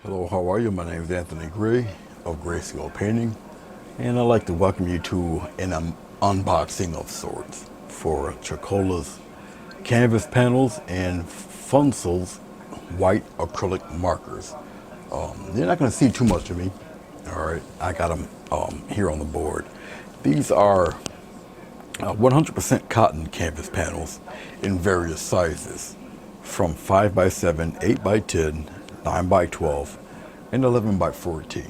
Hello, how are you? My name is Anthony Gray of Gray Skill Painting, and I'd like to welcome you to an unboxing of sorts for Chalkola's canvas panels and Funsel's white acrylic markers. You're not going to see too much of me. All right, I got them here on the board. These are 100% cotton canvas panels in various sizes, from 5 by 7, 8 by 10, 9 by 12, and 11 by 14.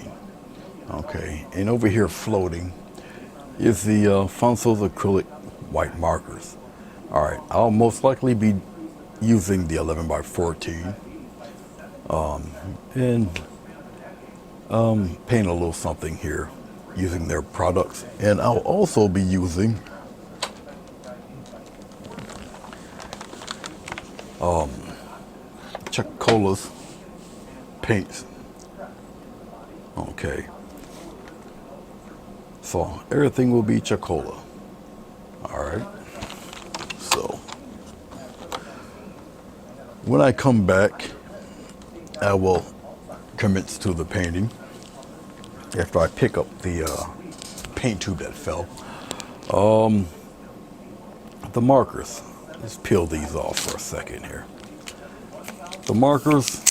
Okay, and over here floating is the Funsel's acrylic white markers. All right, I'll most likely be using the 11 by 14 and paint a little something here using their products. And I'll also be using Chalkola's paints. Okay, so everything will be Chalkola. All right, so when I come back, I will commence to the painting after I pick up the paint tube that fell. The markers, let's peel these off for a second here. The markers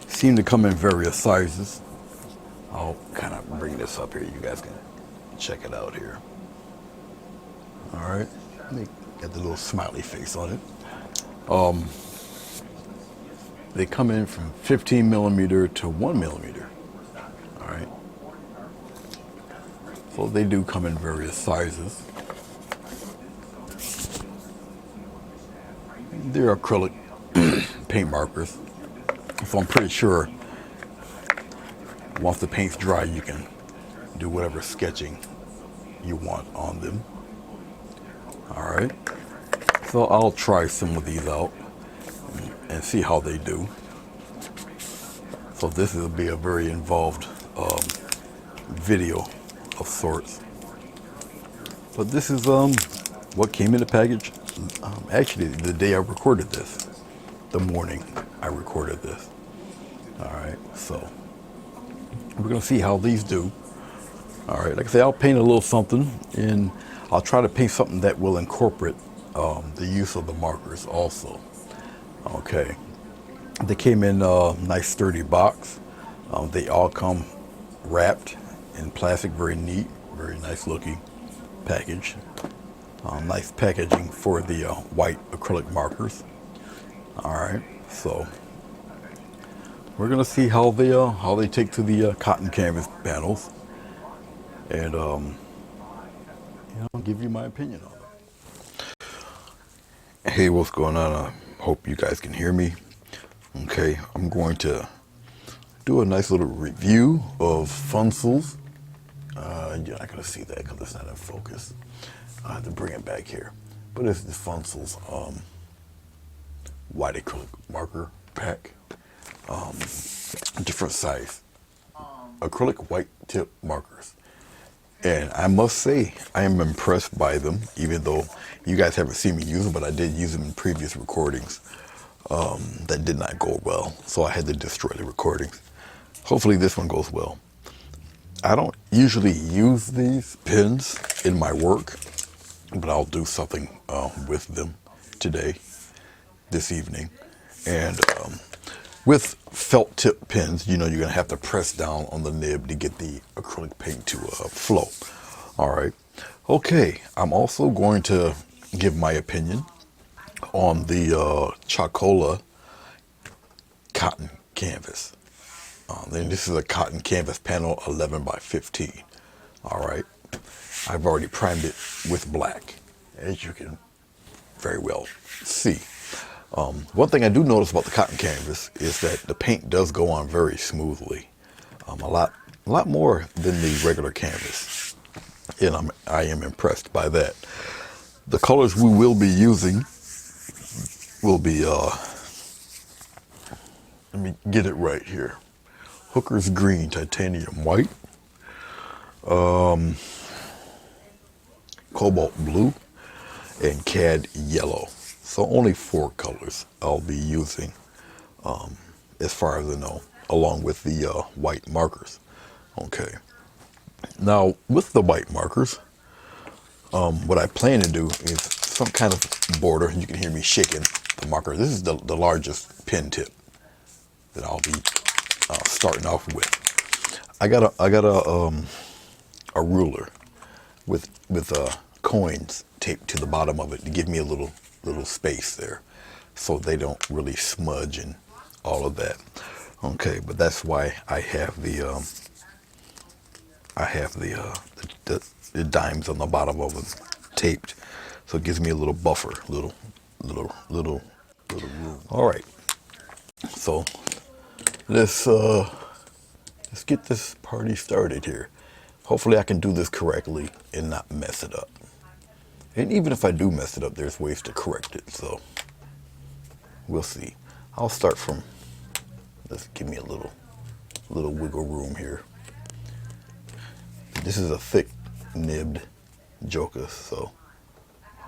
seem to come in various sizes. I'll kind of bring this up here. You guys can check it out here. All right, let me get the little smiley face on it. They come in from 15 millimeter to 1 millimeter. All right, so they do come in various sizes. They're acrylic paint markers, so I'm pretty sure once the paint's dry, you can do whatever sketching you want on them. All right, so I'll try some of these out and see how they do. So this will be a very involved video of sorts. But this is what came in the package. Actually, the day I recorded this, the morning I recorded this. All right, so we're gonna see how these do. All right, like I say, I'll paint a little something, and I'll try to paint something that will incorporate the use of the markers also. Okay, they came in a nice sturdy box. They all come wrapped in plastic, very neat, very nice looking package. Nice packaging for the white acrylic markers. All right, so we're gonna see how they take to the cotton canvas panels, and give you my opinion on it. Hey, what's going on? I hope you guys can hear me. Okay, I'm going to do a nice little review of Funsel's. You're not gonna see that because it's not in focus. I have to bring it back here, but it's the Funsel's white acrylic marker pack, different size acrylic white tip markers. And I must say, I am impressed by them, even though you guys haven't seen me use them, but I did use them in previous recordings that did not go well, so I had to destroy the recordings. Hopefully this one goes well. I don't usually use these pens in my work, but I'll do something with them today, this evening. And with felt tip pens, you're gonna have to press down on the nib to get the acrylic paint to flow. All right, okay, I'm also going to give my opinion on the Chalkola cotton canvas. Then this is a cotton canvas panel, 11 by 15. All right, I've already primed it with black, as you can very well see. One thing I do notice about the cotton canvas is that the paint does go on very smoothly, a lot more than the regular canvas, and I am impressed by that. The colors we will be using will be, let me get it right here. Hooker's green, titanium white, cobalt blue, and cad yellow. So only 4 colors I'll be using as far as I know, along with the white markers. Okay. Now, with the white markers, what I plan to do is some kind of border. You can hear me shaking the marker. This is the largest pen tip that I'll be starting off with. I got a ruler with coins taped to the bottom of it to give me a little space there, so they don't really smudge and all of that. Okay, but that's why I have the dimes on the bottom of them taped, so it gives me a little buffer, little room. All right, so let's get this party started here. Hopefully I can do this correctly and not mess it up. And even if I do mess it up, there's ways to correct it, so we'll see. I'll start from, let's give me a little wiggle room here. This is a thick nibbed joker, so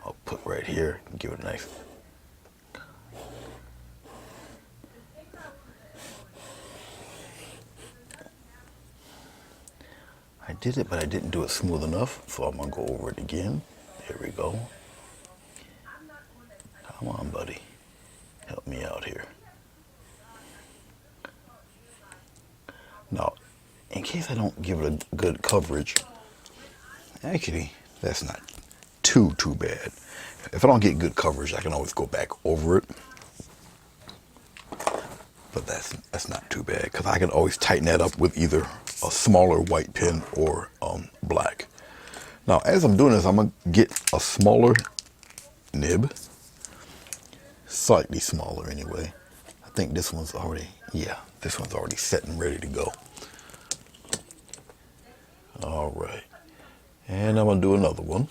I'll put right here and give it a nice. I did it, but I didn't do it smooth enough, so I'm gonna go over it again. There we go. Come on, buddy. Help me out here. Now, in case I don't give it a good coverage, actually, that's not too bad. If I don't get good coverage, I can always go back over it. But that's not too bad, because I can always tighten that up with either a smaller white pen or black. Now, as I'm doing this, I'm going to get a smaller nib, slightly smaller anyway. I think this one's already, this one's already set and ready to go. All right, and I'm going to do another one.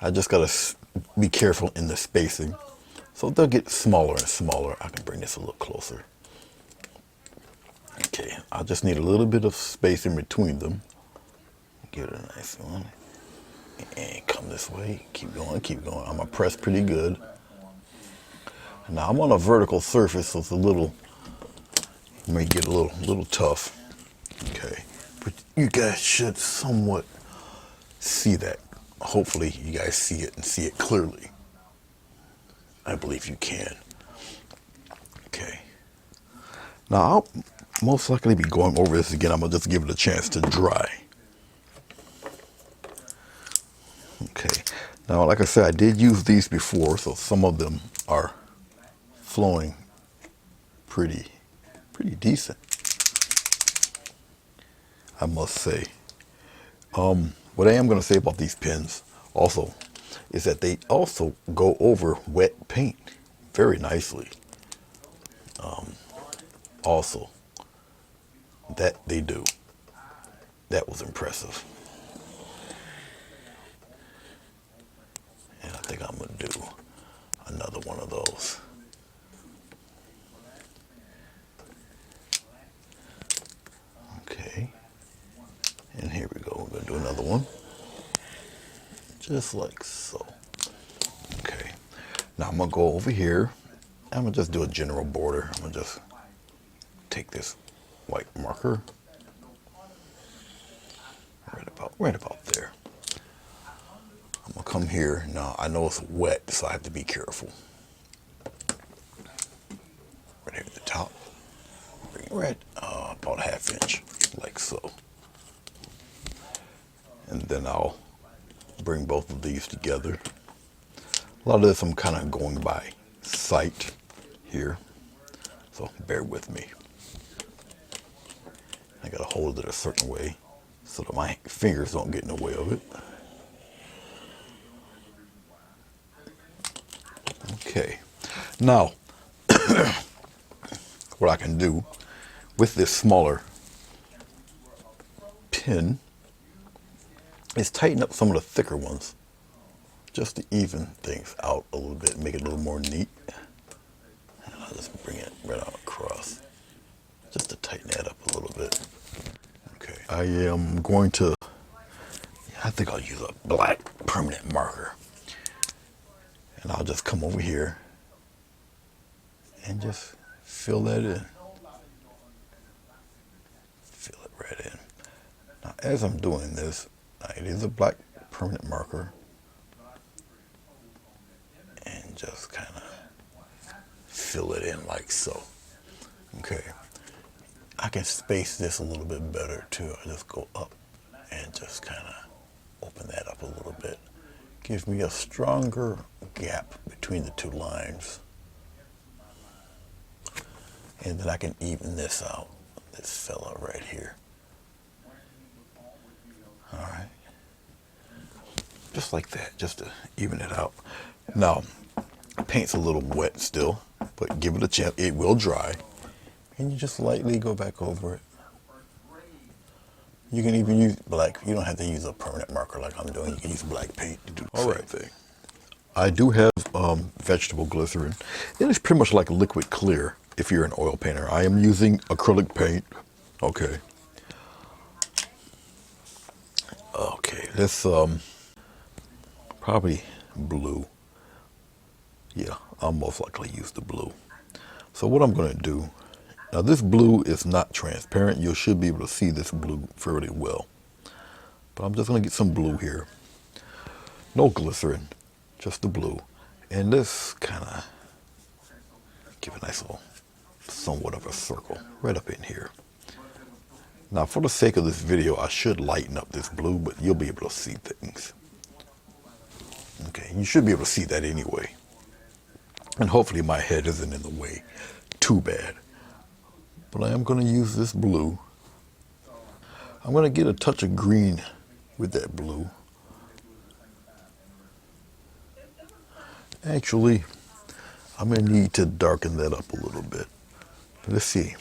I just got to be careful in the spacing. So they'll get smaller and smaller. I can bring this a little closer. Okay, I just need a little bit of space in between them. Give it a nice one. And come this way. Keep going, keep going. I'm gonna press pretty good. Now I'm on a vertical surface, so it's a little, may get a little tough. Okay, but you guys should somewhat see that. Hopefully you guys see it and see it clearly. I believe you can. Okay. Now, I'll most likely be going over this again. I'm going to just give it a chance to dry. Okay. Now, like I said, I did use these before, so some of them are flowing pretty decent, I must say. What I am going to say about these pens also is that they also go over wet paint very nicely. Also, that they do. That was impressive. And I think I'm going to do another one of those. Okay. And here we go. We're going to do another one. Just like so. Okay. Now I'm going to go over here. I'm going to just do a general border. I'm going to just take this white marker right about there. I'm going to come here. Now I know it's wet, so I have to be careful. Right here at the top. Bring it right about a ½ inch, like so. And then I'll bring both of these together. A lot of this I'm kind of going by sight here, so bear with me. I gotta hold it a certain way so that my fingers don't get in the way of it. Okay, now what I can do with this smaller pen is tighten up some of the thicker ones, just to even things out a little bit, make it a little more neat. And I'll just bring it right out across, just to tighten that up a little bit. Okay, I am going to, I think I'll use a black permanent marker. And I'll just come over here and just fill that in. Fill it right in. Now, as I'm doing this, it is a black permanent marker, and just kind of fill it in like so. Okay. I can space this a little bit better too. I just go up and just kind of open that up a little bit. Gives me a stronger gap between the two lines. And then I can even this out, this fella right here. All right. Just like that, just to even it out. Now, paint's a little wet still, but give it a chance. It will dry. And you just lightly go back over it. You can even use black. You don't have to use a permanent marker like I'm doing. You can use black paint to do the same thing. I do have vegetable glycerin. It is pretty much like liquid clear if you're an oil painter. I am using acrylic paint. Okay. Okay, let's probably blue. Yeah, I'll most likely use the blue. So what I'm going to do, now this blue is not transparent. You should be able to see this blue fairly well. But I'm just going to get some blue here. No glycerin, just the blue. And let's kind of give a nice little, somewhat of a circle right up in here. Now for the sake of this video, I should lighten up this blue, but you'll be able to see things. Okay, you should be able to see that anyway. And hopefully my head isn't in the way too bad. But I am going to use this blue. I'm going to get a touch of green with that blue. Actually, I'm going to need to darken that up a little bit. Let's see.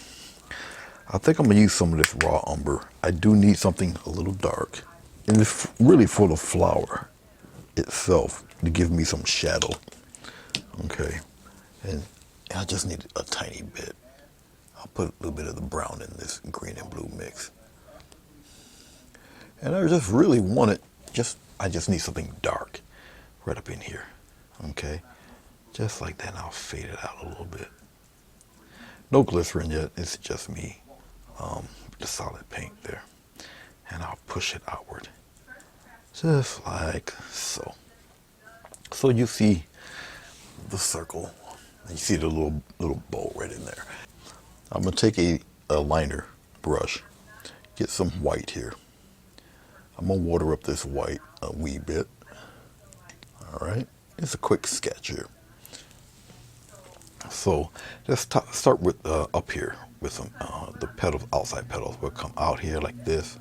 I think I'm going to use some of this raw umber. I do need something a little dark. And it's really for the flower itself to give me some shadow. Okay. And I just need a tiny bit. I'll put a little bit of the brown in this green and blue mix. And I just really want it, I just need something dark right up in here. Okay. Just like that, and I'll fade it out a little bit. No glycerin yet, it's just me. The solid paint there. And I'll push it outward. Just like so. So you see the circle. You see the little bow right in there. I'm going to take a liner brush, get some white here. I'm going to water up this white a wee bit. All right. It's a quick sketch here. So let's start with up here with some the petals, outside petals. We'll come out here like this,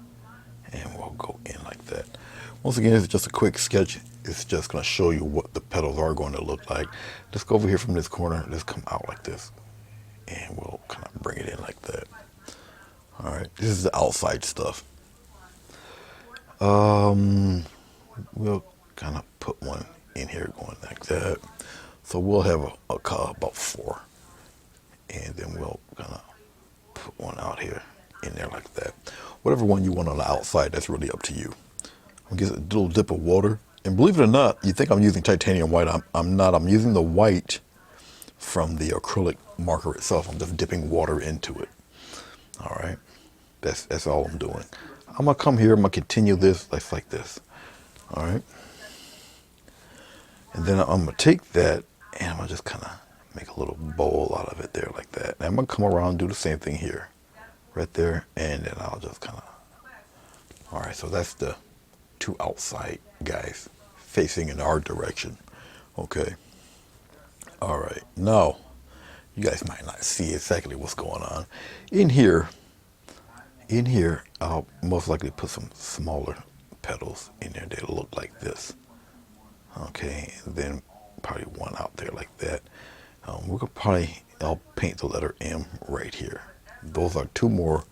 and we'll go in like that. Once again, it's just a quick sketch. It's just going to show you what the petals are going to look like. Let's go over here from this corner. Let's come out like this, and we'll kind of bring it in like that. All right, this is the outside stuff. We'll kind of put one in here going like that. So we'll have about 4, and then we'll kind of put one out here in there like that. Whatever one you want on the outside, that's really up to you. I'll get a little dip of water, and believe it or not, you think I'm using titanium white. I'm not. I'm using the white from the acrylic marker itself. I'm just dipping water into it. All right, that's all I'm doing. I'm gonna come here. I'm gonna continue this like this. All right, and then I'm gonna take that. And I'm going to just kind of make a little bowl out of it there like that. And I'm going to come around and do the same thing here. Right there. And then I'll just kind of... All right, so that's the 2 outside guys facing in our direction. Okay. All right. Now, you guys might not see exactly what's going on. In here, I'll most likely put some smaller petals in there. They'll look like this. Okay. And then probably one out there like that. I'll paint the letter M right here. Those are 2 more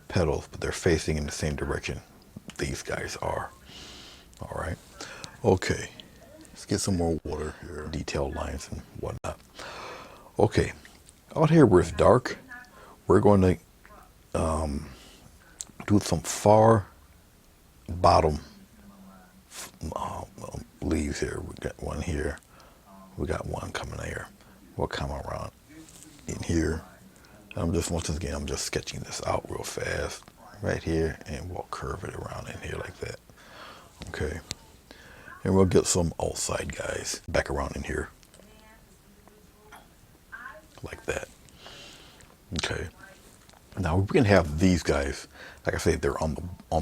petals, but they're facing in the same direction these guys are. All right. Okay. Let's get some more water here. Detailed lines and whatnot. Okay. Out here where it's dark, we're going to do some far bottom leaves here. We got one here. We got one coming here. We'll come around in here. I'm just, once again, I'm just sketching this out real fast right here, and we'll curve it around in here like that. Okay. And we'll get some outside guys back around in here like that. Okay. Now we can have these guys, like I say, they're on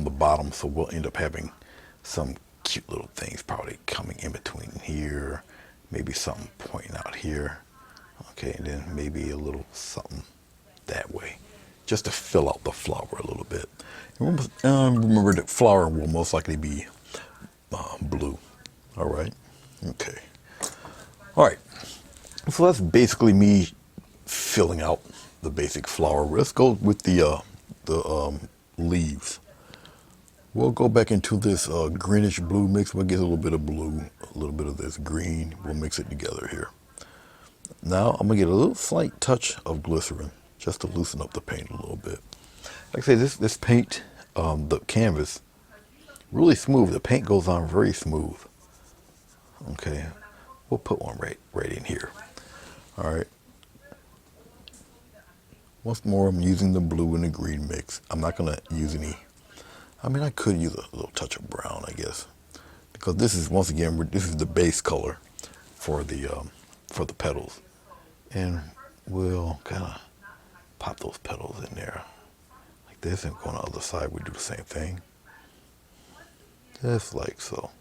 the bottom, so we'll end up having some cute little things probably coming in between here, maybe something pointing out here. Okay, and then maybe a little something that way, just to fill out the flower a little bit. And remember that flower will most likely be blue. All right. Okay. All right. So that's basically me filling out the basic flower. Let's go with the leaves. We'll go back into this greenish blue mix. We'll get a little bit of blue, a little bit of this green. We'll mix it together here. Now I'm gonna get a little slight touch of glycerin just to loosen up the paint a little bit. Like I say, this paint, the canvas, really smooth. The paint goes on very smooth. Okay, we'll put one right in here. All right. Once more, I'm using the blue and the green mix. I'm not gonna use any. I mean, I could use a little touch of brown, I guess, because this is, once again, this is the base color for the petals, and we'll kind of pop those petals in there like this, and go on the other side. We do the same thing, just like so.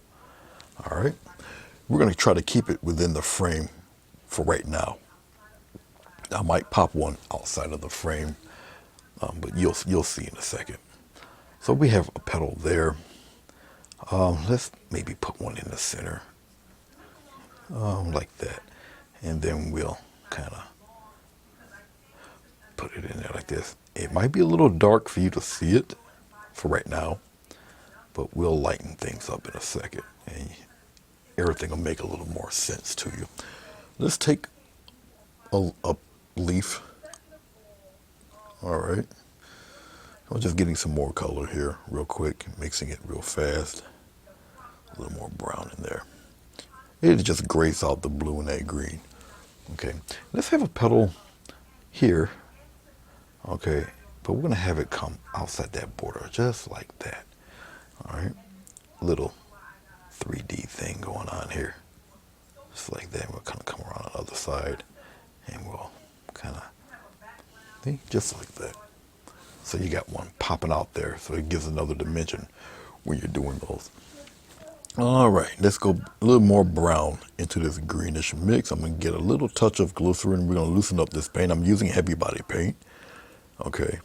All right, we're gonna try to keep it within the frame for right now. I might pop one outside of the frame, but you'll see in a second. So we have a petal there. Let's maybe put one in the center, like that. And then we'll kind of put it in there like this. It might be a little dark for you to see it for right now, but we'll lighten things up in a second, and everything will make a little more sense to you. Let's take a leaf. All right. I'm just getting some more color here real quick, mixing it real fast. A little more brown in there. It just grays out the blue and that green. Okay, let's have a petal here. Okay, but we're gonna have it come outside that border, just like that. All right, little 3D thing going on here. Just like that. We'll kind of come around the other side, and we'll kind of see, just like that. So you got one popping out there, so it gives another dimension when you're doing those. All right, let's go a little more brown into this greenish mix. I'm gonna get a little touch of glycerin. We're gonna loosen up this paint. I'm using heavy body paint. Okay.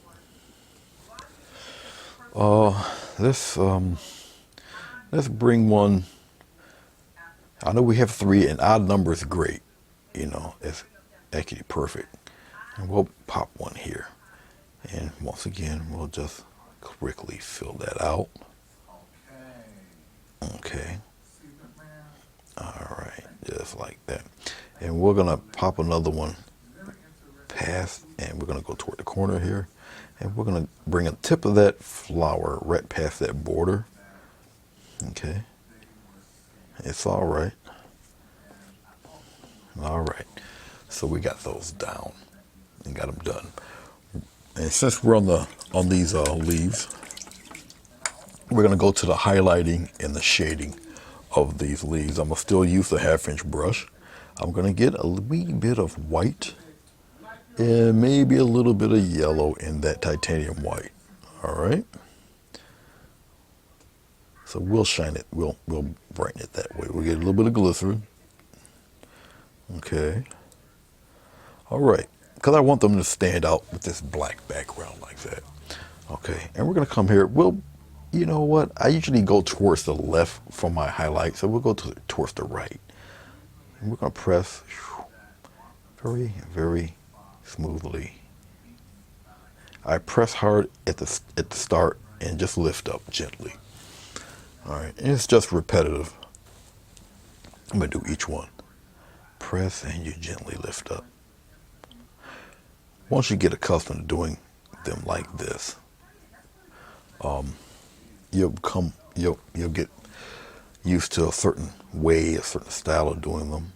Let's bring one. I know we have 3, and odd number is great. You know, it's actually perfect. And we'll pop one here. And once again, we'll just quickly fill that out. Okay. All right, just like that. And we're gonna pop another one past, and we're gonna go toward the corner here. And we're gonna bring a tip of that flower right past that border. Okay. It's all right. All right. So we got those down and got them done. And since we're on these leaves, we're gonna go to the highlighting and the shading of these leaves. I'm gonna still use the 1/2-inch brush. I'm gonna get a wee bit of white and maybe a little bit of yellow in that titanium white. All right. So we'll shine it. We'll brighten it that way. We'll get a little bit of glycerin. Okay. All right. Because I want them to stand out with this black background like that. Okay. And we're gonna come here. You know what? I usually go towards the left for my highlight, so we'll go towards the right. And we're gonna press very, very smoothly. I press hard at the start and just lift up gently. All right, and it's just repetitive. I'm gonna do each one. Press and you gently lift up. Once you get accustomed to doing them like this, you'll get used to a certain way, a certain style of doing them.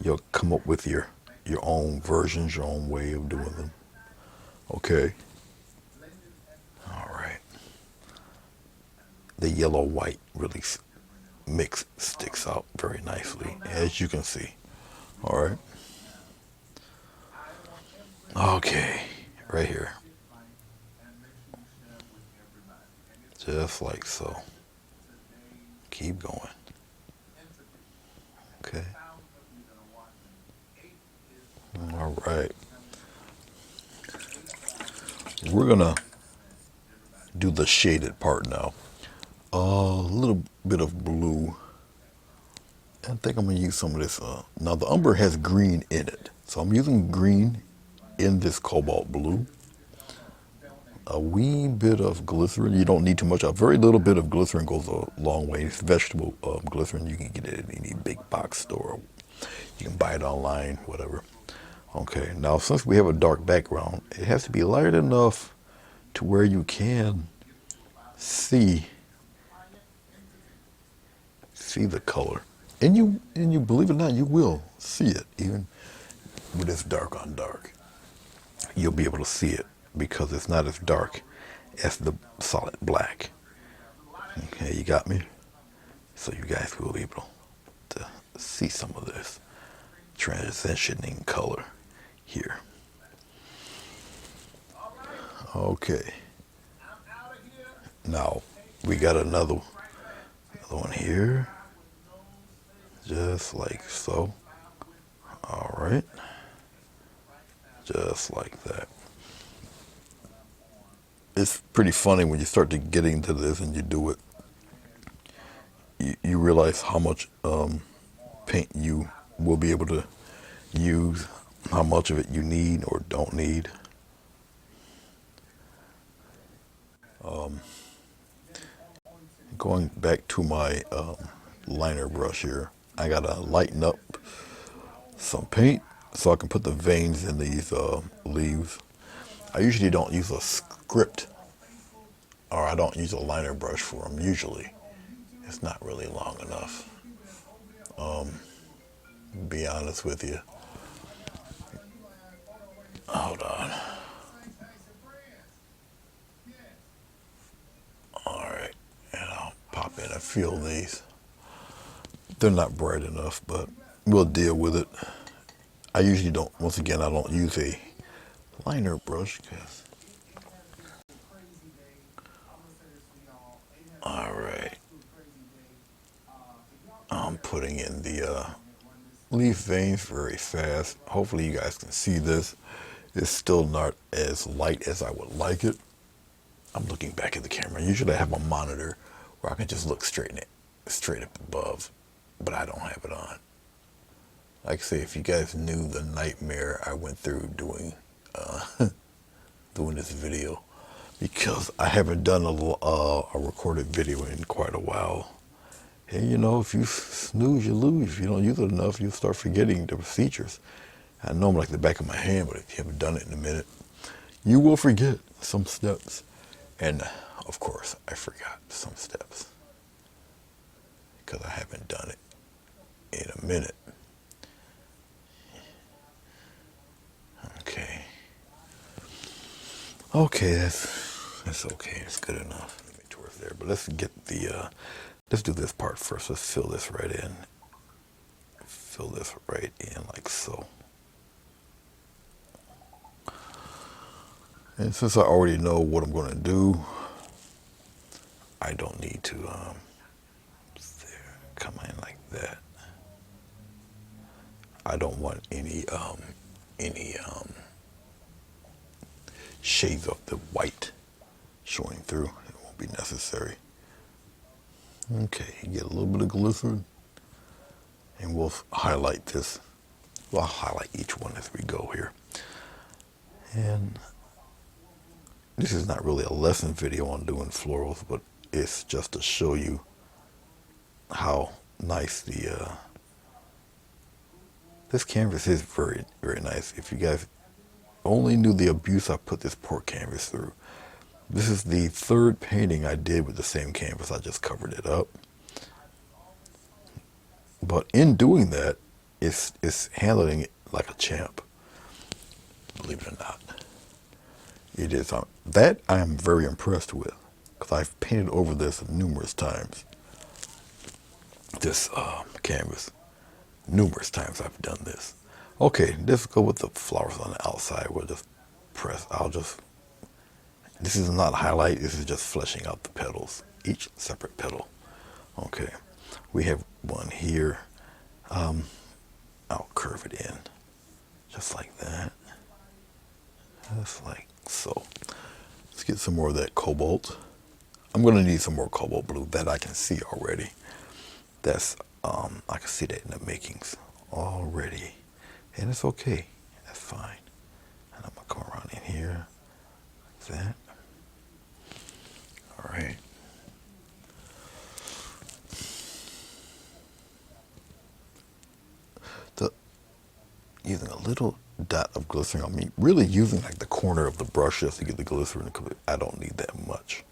You'll come up with your your own versions, your own way of doing them. Okay. All right. The yellow white really mix sticks out very nicely, as you can see. All right. Okay. Right here. Just like so. Keep going. Okay. All right. We're going to do the shaded part now. A little bit of blue. I think I'm going to use some of this. Now, the umber has green in it. So I'm using green in this cobalt blue. A wee bit of glycerin. You don't need too much. A very little bit of glycerin goes a long way. It's vegetable glycerin. You can get it in any big box store. You can buy it online, whatever. Okay, now since we have a dark background, it has to be light enough to where you can see the color. And you believe it or not, you will see it even when it's dark on dark. You'll be able to see it because it's not as dark as the solid black. Okay, you got me? So you guys will be able to see some of this transitioning color here. Okay. Now we got another one here. Just like so. All right. Just like that. It's pretty funny when you start to get into this and you do it. You realize how much paint you will be able to use, how much of it you need or don't need. Going back to my liner brush here, I gotta lighten up some paint so I can put the veins in these leaves. I usually don't use a script, or I don't use a liner brush for them usually. It's not really long enough. Be honest with you. Hold on. All right, and I'll pop in and fill these. They're not bright enough, but we'll deal with it. I usually don't, once again, I don't use a liner brush because. All right. I'm putting in the leaf veins very fast. Hopefully you guys can see this. It's still not as light as I would like it. I'm looking back at the camera. Usually I have a monitor where I can just look straight up above, but I don't have it on. Like I say, if you guys knew the nightmare I went through doing this video, because I haven't done a recorded video in quite a while. And you know, if you snooze, you lose. If you don't use it enough, you'll start forgetting the procedures. I know them like the back of my hand, but if you haven't done it in a minute, you will forget some steps. And of course, I forgot some steps because I haven't done it in a minute. Okay. Okay, that's okay. It's good enough. Let me towards there. But let's get let's do this part first. Let's fill this right in. Fill this right in like so. And since I already know what I'm going to do, I don't need to come in like that. I don't want any shades of the white showing through. It won't be necessary. Okay, get a little bit of glycerin, and we'll highlight this. Well, I'll highlight each one as we go here. And this is not really a lesson video on doing florals, but it's just to show you how nice this canvas is. Very, very nice. If you guys only knew the abuse I put this poor canvas through. This is the third painting I did with the same canvas. I just covered it up. But in doing that, it's handling it like a champ, believe it or not. It is. That I am very impressed with, because I've painted over this numerous times. This canvas. Numerous times I've done this. Okay, let's go with the flowers on the outside. We'll just press. This is not highlight. This is just fleshing out the petals. Each separate petal. Okay. We have one here. I'll curve it in. Just like that. Just like so. Let's get some more of that cobalt. I'm going to need some more cobalt blue that I can see already. That's, I can see that in the makings already. And it's okay. That's fine. And I'm going to come around in here. Like that. All right. Using a little dot of glycerin on me, really using like the corner of the brush just to get the glycerin. I don't need that much.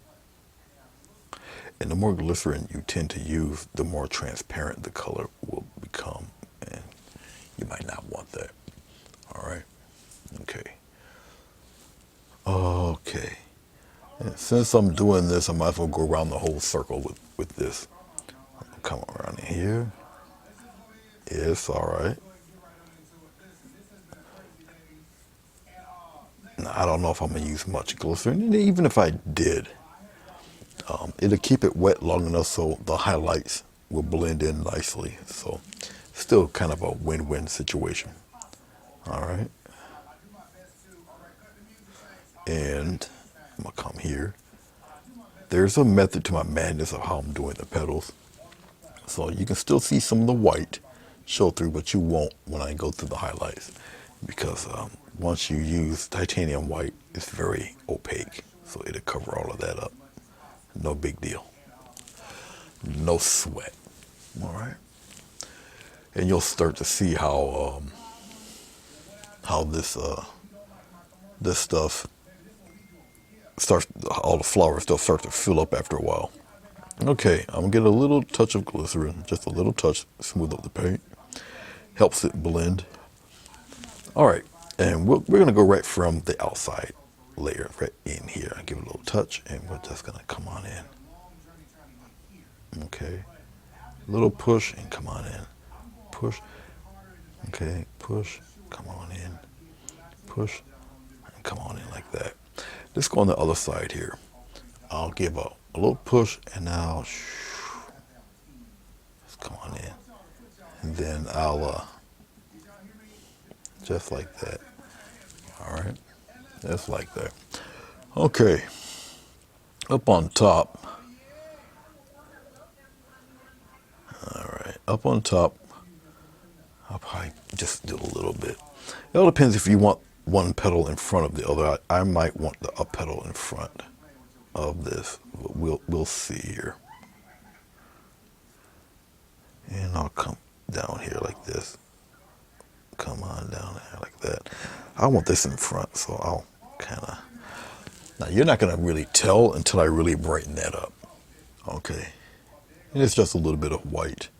And the more glycerin you tend to use, the more transparent the color will become. And you might not want that. All right. Okay. Okay. And since I'm doing this, I might as well go around the whole circle with this. I'll come around in here. It's all right. Now, I don't know if I'm going to use much glycerin. And even if I did, it'll keep it wet long enough so the highlights will blend in nicely. So still kind of a win-win situation. All right. And I'm going to come here. There's a method to my madness of how I'm doing the petals. So you can still see some of the white show through, but you won't when I go through the highlights. Because once you use titanium white, it's very opaque. So it'll cover all of that up. No big deal. No sweat. All right. And you'll start to see how this stuff starts, all the flower stuff starts to fill up after a while. Okay, I'm gonna get a little touch of glycerin, just a little touch, smooth up the paint. Helps it blend. All right, and we're gonna go right from the outside layer right in here. I give it a little touch, and we're just gonna come on in. Okay, little push and come on in. Push. Okay, push. Come on in. Push and come on in like that. Let's go on the other side here. I'll give a little push, and now just come on in, and then I'll just like that. All right, just like that. Okay, up on top. All right, up on top. I'll probably just do a little bit. It all depends if you want one petal in front of the other. I might want a petal in front of this. We'll see here. And I'll come down here like this. Come on down there like that. I want this in front, so I'll kind of... Now, you're not going to really tell until I really brighten that up. Okay. And it's just a little bit of white.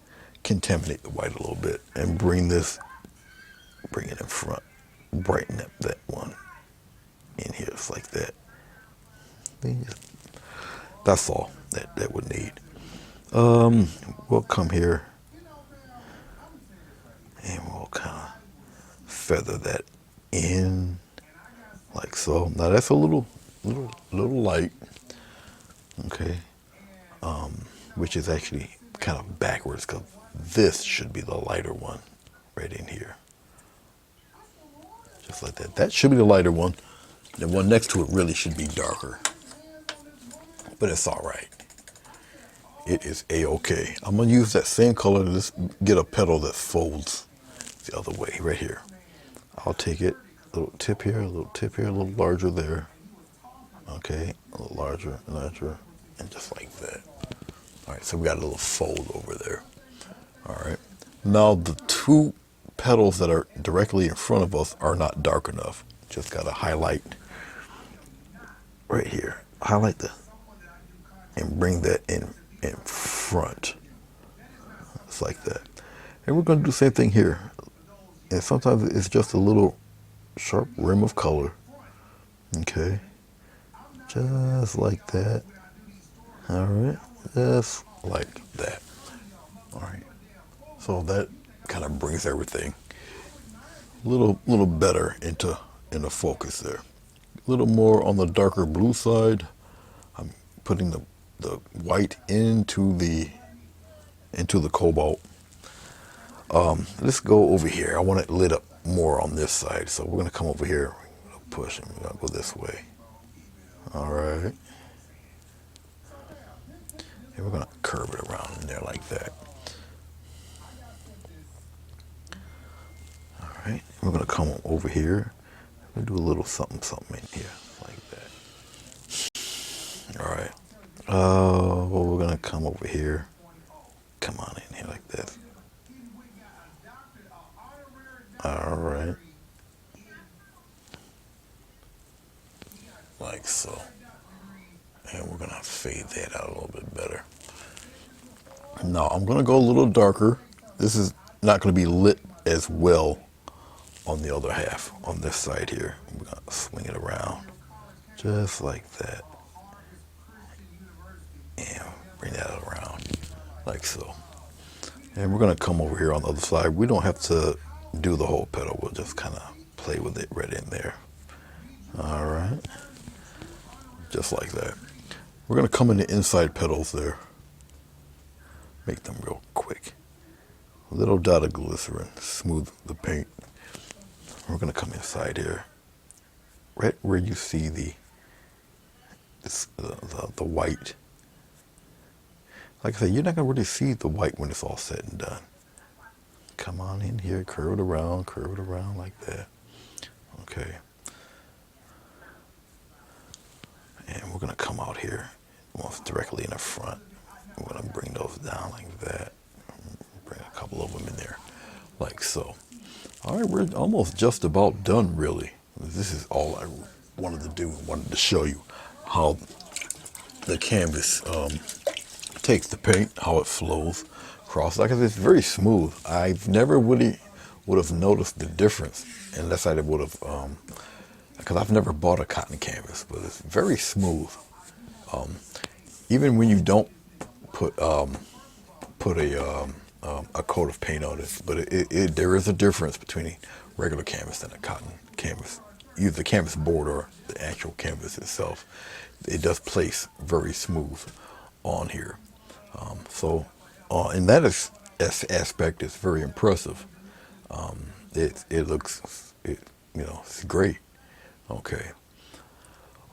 Contaminate the white a little bit and bring it in front. Brighten up that one in here. It's like that. That's all that would need. We'll come here and we'll kind of feather that in like so. Now that's a little light, okay, which is actually kind of backwards because this should be the lighter one right in here. Just like that. That should be the lighter one. The one next to it really should be darker. But it's all right. It is a-okay. I'm going to use that same color to just get a petal that folds the other way, right here. I'll take it, a little tip here, a little tip here, a little larger there. Okay, a little larger, and just like that. All right, so we got a little fold over there. All right. Now the two petals that are directly in front of us are not dark enough. Just got to highlight right here. Highlight and bring that in front. Just like that. And we're going to do the same thing here. And sometimes it's just a little sharp rim of color. Okay, just like that. All right, just like that. All right, so that kind of brings everything a little better into focus there. A little more on the darker blue side. I'm putting the white into the cobalt. Let's go over here. I want it lit up more on this side, so we're gonna come over here, push, and we're gonna go this way. All right, and we're gonna curve it around in there like that. All right, we're gonna come over here. We'll do a little something something in here like that. All right. Well, we're gonna come over here. Come on in here like this. All right. Like so. And we're gonna fade that out a little bit better. Now I'm gonna go a little darker. This is not gonna be lit as well on the other half, on this side here. We're gonna swing it around just like that. And bring that around like so. And we're gonna come over here on the other side. We don't have to do the whole petal. We'll just kind of play with it right in there. All right. Just like that. We're gonna come in the inside petals there. Make them real quick. A little dot of glycerin, smooth the paint. We're gonna come inside here, right where you see the white. Like I said, you're not gonna really see the white when it's all said and done. Come on in here, curve it around like that. Okay. And we're gonna come out here, almost directly in the front. We're gonna bring those down like that. Bring a couple of them in there, like so. All right, we're almost just about done, really. This is all I wanted to do. Wanted to show you how the canvas takes the paint, how it flows across. Like I said, it's very smooth. I've never really would have noticed the difference unless I would have, because I've never bought a cotton canvas, but it's very smooth. Even when you don't put a coat of paint on it, but there is a difference between a regular canvas and a cotton canvas. Either the canvas board or the actual canvas itself. It does place very smooth on here. In that aspect, it's very impressive. It looks, it's great. Okay.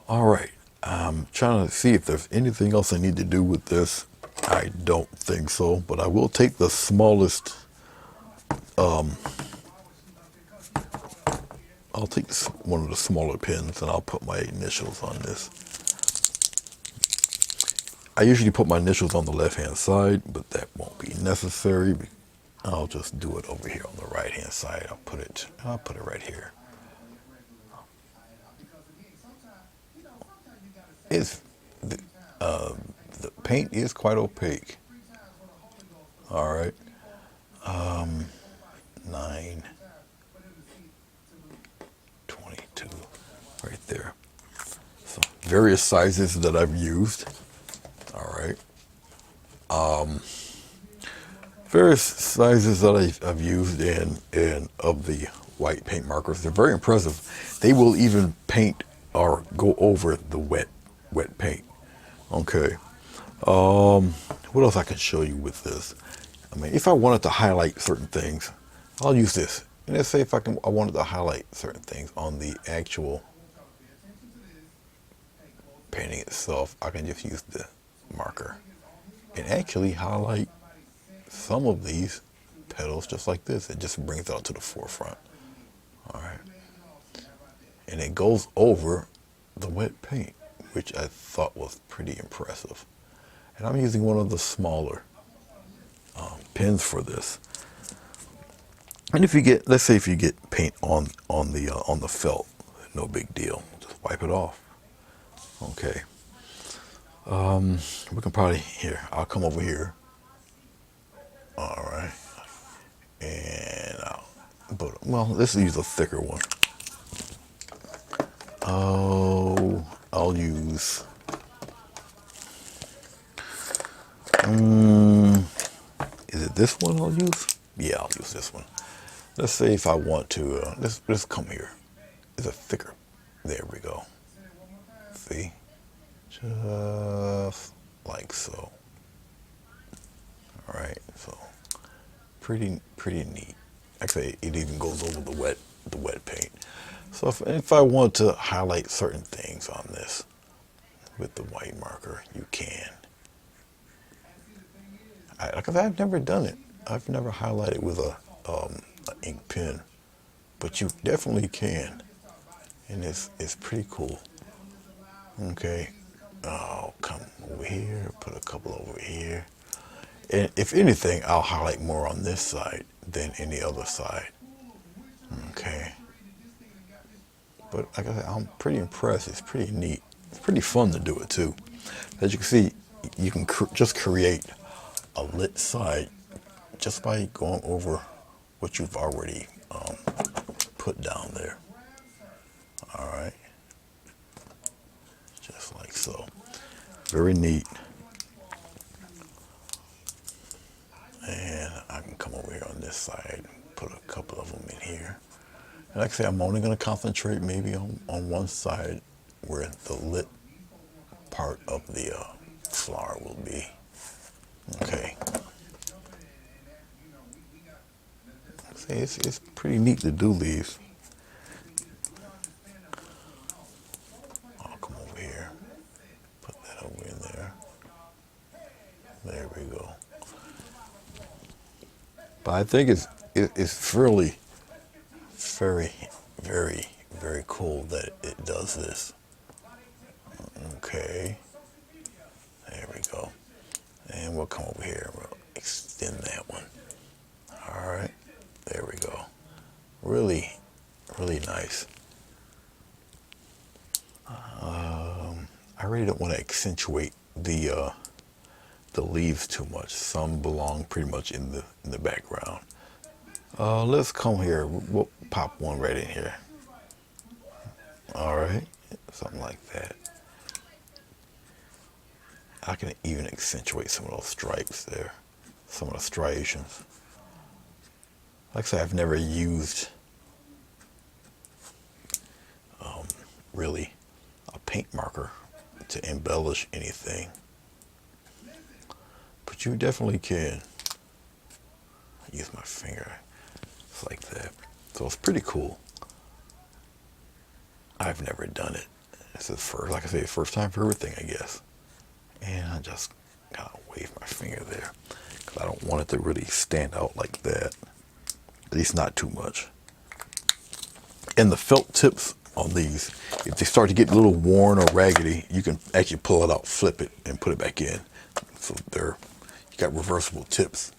All right. I'm trying to see if there's anything else I need to do with this. I don't think so, but I will take the smallest. I'll take one of the smaller pins and I'll put my initials on this. I usually put my initials on the left-hand side, but that won't be necessary. I'll just do it over here on the right-hand side. I'll put it right here. The paint is quite opaque. All right. 922 right there. So various sizes that I've used. All right. Various sizes that I've used and of the white paint markers. They're very impressive. They will even paint or go over the wet paint. Okay. What else I can show you with this? I mean, if I wanted to highlight certain things, I'll use this. And let's say if I wanted to highlight certain things on the actual painting itself, I can just use the marker and actually highlight some of these petals just like this. It just brings it out to the forefront. All right. And it goes over the wet paint, which I thought was pretty impressive. And I'm using one of the smaller pens for this. And if you get, let's say if you get paint on the felt, no big deal. Just wipe it off. Okay. We can probably, I'll come over here. All right. And But, well, let's use a thicker one. Oh, I'll use... is it this one I'll use? Yeah, I'll use this one. Let's say if I want to, let's come here. It's a thicker. There we go. See? Just like so. All right, so pretty neat. Actually, it even goes over the wet paint. So if I want to highlight certain things on this with the white marker, you can. Like I said, I've never done it. I've never highlighted with a an ink pen, but you definitely can, and it's pretty cool. Okay, I'll come over here, put a couple over here, and if anything, I'll highlight more on this side than any other side. Okay, but like I said, I'm pretty impressed. It's pretty neat. It's pretty fun to do it too. As you can see, you can just create a lit side just by going over what you've already put down there. All right, just like so. Very neat. And I can come over here on this side and put a couple of them in here. And like I say, I'm only going to concentrate maybe on one side where the lit part of the flower will be. Okay. See, it's pretty neat to do these. I'll come over here, put that over in there. There we go. But I think it's really very, very, very cool that it does this. Okay. There we go. And we'll come over here and we'll extend that one. All right. There we go. Really, really nice. I really don't want to accentuate the leaves too much. Some belong pretty much in the background. Let's come here. We'll pop one right in here. All right, something like that. I can even accentuate some of those stripes there, some of the striations. Like I said, I've never used really a paint marker to embellish anything, but you definitely can. I use my finger, it's like that. So it's pretty cool. I've never done it. This is first, like I say, first time for everything, I guess. And I just kind of wave my finger there because I don't want it to really stand out like that. At least not too much. And the felt tips on these, if they start to get a little worn or raggedy, you can actually pull it out, flip it, and put it back in. So you got reversible tips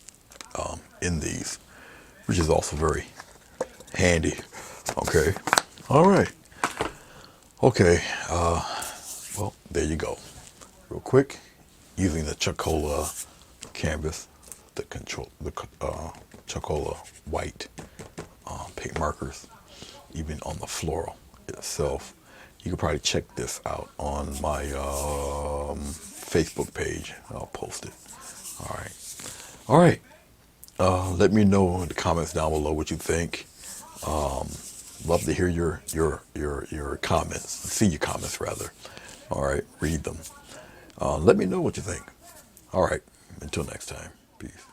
in these, which is also very handy. Okay. All right. Okay. Well, there you go. Real quick, using the Chalkola canvas, the Chalkola white paint markers, even on the floral itself. You can probably check this out on my Facebook page. I'll post it. All right. All right. Let me know in the comments down below what you think. Love to hear your comments. See your comments rather. All right. Read them. Let me know what you think. All right. Until next time. Peace.